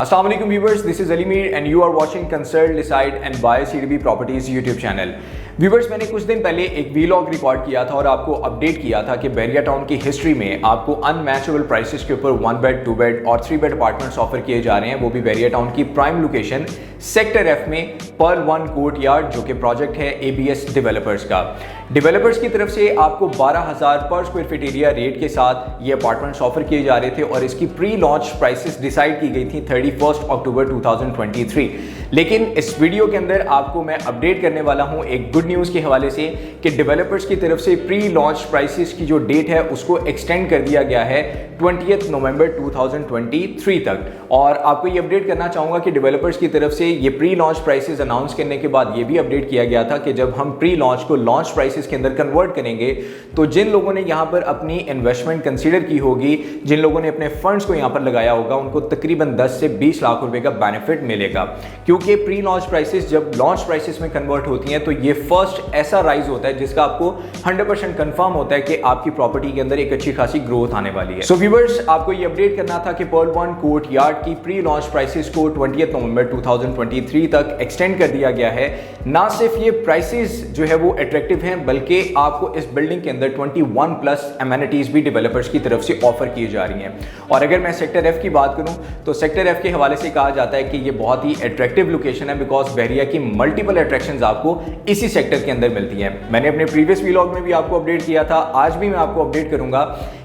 Assalamu alaikum viewers, this is Ali Mir and you are watching Consult, Decide and Buy CDB Properties YouTube channel. Viewers, मैंने कुछ दिन पहले एक vlog record किया था और आपको अपडेट किया था कि बैरिया टाउन की हिस्ट्री में आपको अनमैचेबल प्राइसेस के ऊपर 1 बेड, 2 बेड और 3 बेड अपार्टमेंट्स ऑफर किए जा रहे हैं, वो भी बैरिया टाउन की प्राइम लोकेशन सेक्टर एफ में पर्ल वन कोर्टयार्ड, जो कि प्रोजेक्ट है एबीएस डेवलपर्स का। डेवलपर्स की तरफ से आपको 12,000 पर स्क्वायर फीट एरिया रेट के साथ ये अपार्टमेंट्स ऑफर किए जा रहे थे और इसकी प्री लॉन्च प्राइसेस डिसाइड की गई थी 31 अक्टूबर 2023। लेकिन इस वीडियो के अंदर आपको मैं अपडेट करने वाला हूं एक गुड न्यूज़ के हवाले से कि डेवलपर्स की तरफ से प्री लॉन्च प्राइसेस की जो डेट है उसको एक्सटेंड कर दिया गया है 20 नवंबर 2023 तक। और आपको ये अपडेट करना चाहूँगा कि डेवलपर्स की तरफ से ये प्री लॉन्च प्राइसेस अनाउंस करने के बाद ये भी अपडेट किया गया था कि जब हम प्री लॉन्च को लॉन्च प्राइसेस के अंदर कन्वर्ट करेंगे तो जिन लोगों ने यहाँ पर अपनी इन्वेस्टमेंट कंसीडर की होगी, जिन लोगों ने अपने फंड्स को यहाँ पर लगाया होगा, उनको तकरीबन 10 से 20 लाख रुपए का बेनिफिट मिलेगा। क्योंकि प्री लॉन्च प्राइसेस जब लॉन्च प्राइसेस में कन्वर्ट होती हैं तो ये फर्स्ट ऐसा राइज होता है जिसका आपको 100% कंफर्म होता है कि आपकी प्रॉपर्टी के अंदर एक अच्छी खासी ग्रोथ आने वाली है। सो व्यूअर्स, आपको ये अपडेट करना था कि पर्ल वन कोर्टयार्ड की प्री लॉन्च प्राइसेस को 20 नवंबर 2023 तक एक्सटेंड कर दिया गया है। ना सिर्फ ये प्राइसेस जो है वो अट्रैक्टिव हैं, बल्कि आपको इस बिल्डिंग के अंदर 21 प्लस एमेनिटीज भी डेवलपर्स की तरफ से ऑफर की जा रही हैं। और अगर मैं सेक्टर एफ की बात करूं तो सेक्टर एफ के हवाले से कहा जाता है कि ये बहुत ही अट्रैक्टिव लोकेशन है, बिकॉज बैरिया की मल्टीपल अट्रैक्शंस आपको इसी सेक्टर के अंदर मिलती हैं। मैंने अपने प्रीवियस व्लॉग में भी आपको अपडेट किया था, आज भी मैं आपको अपडेट करूंगा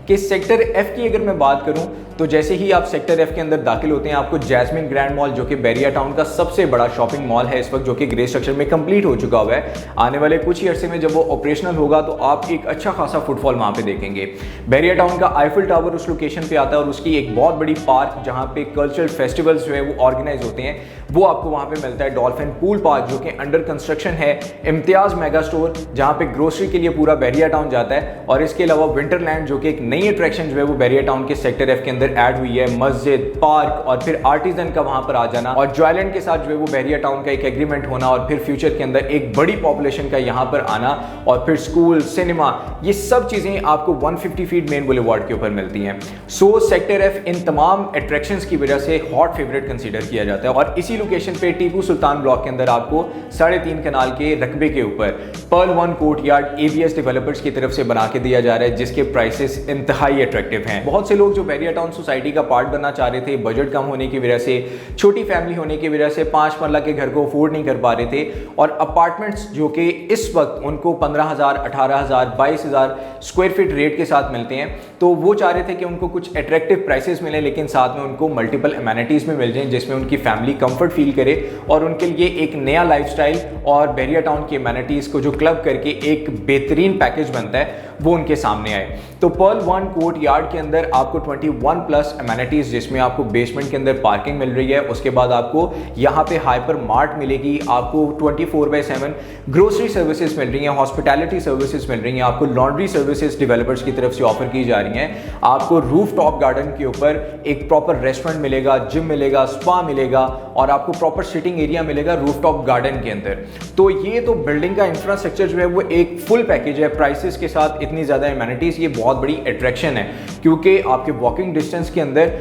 कि सेक्टर एफ की अगर मैं बात करूं तो जैसे ही आप सेक्टर एफ के अंदर दाखिल होते हैं आपको जैस्मिन ग्रैंड मॉल, जो कि बैरिया टाउन का सबसे बड़ा शॉपिंग मॉल है इस वक्त, जो कि ग्रे स्ट्रक्चर में कंप्लीट हो चुका हुआ है। आने वाले कुछ ही अरसे में जब वो ऑपरेशनल होगा तो आप एक अच्छा खासा फुटफॉल वहां पे देखेंगे। बैरिया टाउन का आईफिल टावर उस लोकेशन पे आता है और उसकी एक बहुत बड़ी पार्क जहां पे कल्चरल फेस्टिवल्स जो है वो ऑर्गेनाइज होते हैं, वो आपको वहां पे मिलता है। डॉल्फिन पूल पार्क जो कि अंडर कंस्ट्रक्शन है, इम्तियाज मेगा स्टोर जहां पे ग्रोसरी के लिए पूरा बैरिया टाउन जाता है, और इसके अलावा विंटरलैंड जो कि एक नई अट्रैक्शन जो है वो बैरिया टाउन के सेक्टर एफ के अंदर ऐड हुई है। मस्जिद, पार्क और फिर आर्टिजन का वहां पर आ जाना और जॉयलैंड के साथ जो है वो बैरिया टाउन का एक एग्रीमेंट होना और फिर फ्यूचर के अंदर एक बड़ी पॉपुलेशन का यहां पर आना और फिर स्कूल, सिनेमा, ये सब चीजें आपको 150 फीट मेन बुलेवार्ड के ऊपर मिलती हैं। सो सेक्टर एफ इन तमाम अट्रैक्शंस की वजह से हॉट फेवरेट कंसीडर किया जाता है और इसी लोकेशन पे टीपू सुल्तान ब्लॉक के अंदर आपको 3.5 कनाल के रकबे के ऊपर Perl one courtyard ABS developers की तरफ से बना के दिया जा रहा है, जिसके प्राइसेस इंतहाई अट्रैक्टिव हैं। बहुत से लोग जो बैरिया टाउन सोसाइटी का पार्ट बनना चाह रहे थे, बजट कम होने की वजह से, छोटी फैमिली होने की वजह से 5 मरला के घर को अफोर्ड नहीं कर पा रहे थे और अपार्टमेंट्स जो कि इस वक्त उनको 15,000, 18,000, 22,000 स्क्वायर फीट रेट के साथ मिलते हैं, तो वो चाह रहे थे कि उनको कुछ अट्रैक्टिव प्राइसेस मिले लेकिन साथ में उनको मल्टीपल एमेनिटीज में मिल जाएं जिसमें उनकी फैमिली कंफर्ट फील करे और उनके लिए एक नया लाइफस्टाइल और बैरिया टाउन की एमेनिटीज को जो क्लब करके एक बेहतरीन पैकेज बनता है वो उनके सामने आए। तो पर्ल वन कोर्टयार्ड के अंदर आपको 21 प्लस एमेनिटीज, जिसमें आपको बेसमेंट के अंदर पार्किंग मिल रही है, उसके बाद आपको यहाँ पे हाइपर मार्ट मिलेगी, आपको 24/7 ग्रोसरी सर्विसेज मिल रही हैं, हॉस्पिटैलिटी सर्विसेज मिल रही हैं, आपको लॉन्ड्री सर्विसेज डेवलपर्स की तरफ से ऑफर की जा रही हैं, आपको रूफ टॉप गार्डन के ऊपर एक प्रॉपर रेस्टोरेंट मिलेगा, जिम मिलेगा, स्पा मिलेगा और आपको प्रॉपर सिटिंग एरिया मिलेगा रूफ टॉप गार्डन के अंदर। तो ये तो बिल्डिंग का इंफ्रास्ट्रक्चर जो है वो एक फुल पैकेज है, प्राइसेस के साथ इतनी ज़्यादा एमेनिटीज, ये बहुत बड़ी अट्रैक्शन है क्योंकि आपके वॉकिंग डिस्टेंस के अंदर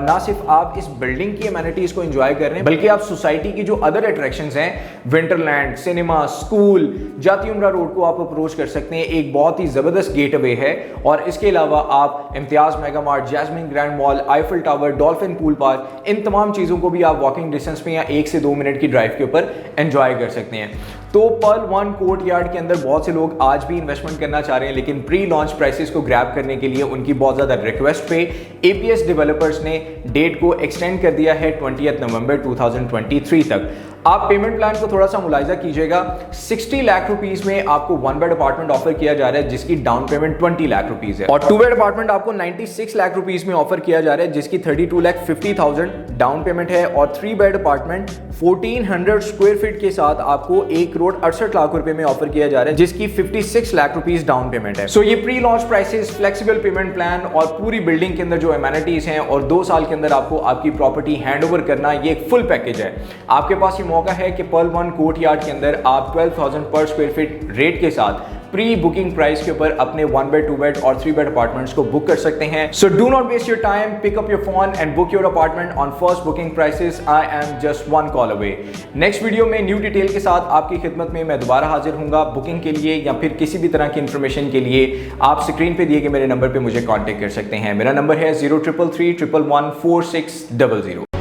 ना सिर्फ आप इस बिल्डिंग की एमेनिटीज को एंजॉय कर रहे हैं बल्कि आप सोसाइटी की जो अदर अट्रैक्शंस हैं, विंटरलैंड, सिनेमा, स्कूल, जाती उमरा रोड को आप अप्रोच कर सकते हैं, एक बहुत ही ज़बरदस्त गेट अवे है। और इसके अलावा आप Imtiaz mega mart, jasmine grand mall, Eiffel tower, dolphin pool park, इन तमाम चीज़ों को भी आप वॉकिंग डिस्टेंस में या 1 से 2 मिनट की ड्राइव के ऊपर एंजॉय कर सकते हैं। तो पर्ल वन कोर्टयार्ड के अंदर बहुत से लोग आज भी इन्वेस्टमेंट करना चाह रहे हैं, लेकिन प्री लॉन्च प्राइसेस को ग्रैब करने के लिए उनकी बहुत ज़्यादा रिक्वेस्ट पे एबीएस डेवलपर्स ने डेट को एक्सटेंड कर दिया है 20 नवंबर 2023 तक। आप पेमेंट प्लान को थोड़ा सा मुलाहिजा कीजिएगा, 60 लाख रुपीस में आपको 1 बेड अपार्टमेंट ऑफर किया जा रहा है जिसकी डाउन पेमेंट 20 लाख रुपीस है, और 2 बेड अपार्टमेंट आपको 96 लाख रुपीस में ऑफर किया जा रहा है जिसकी 32,50,000 डाउन पेमेंट है, और 3 बेड अपार्टमेंट 1400 स्क्वायर फीट के साथ आपको 1,68,00,000 रुपए में ऑफर किया जा रहा है जिसकी 56 लाख रुपीस डाउन पेमेंट है। सो ये pre launch prices, flexible pavement plan और पूरी बिल्डिंग के अंदर जो एमेनिटीज हैं और 2 साल के अंदर आपको आपकी प्रॉपर्टी हैंड ओवर करना, ये एक फुल पैकेज है। आपके पास ये मौका है कि पर्ल वन कोर्टयार्ड के अंदर आप 12,000 पर स्क्वायर फीट रेट के साथ प्री बुकिंग प्राइस के ऊपर अपने 1 बेड 2 बेड और 3 बेड अपार्टमेंट्स को बुक कर सकते हैं। So do not waste your time, pick up your phone and book your apartment on first booking prices. I am just 1 call away. Next video में new detail के साथ आपकी खिदमत में मैं दोबारा हाजिर हूंगा। बुकिंग के लिए या फिर किसी भी तरह की इंफॉर्मेशन के लिए आप स्क्रीन पे दिए गए मेरे नंबर पे मुझे कांटेक्ट कर सकते हैं। मेरा नंबर है 0333 111 4600।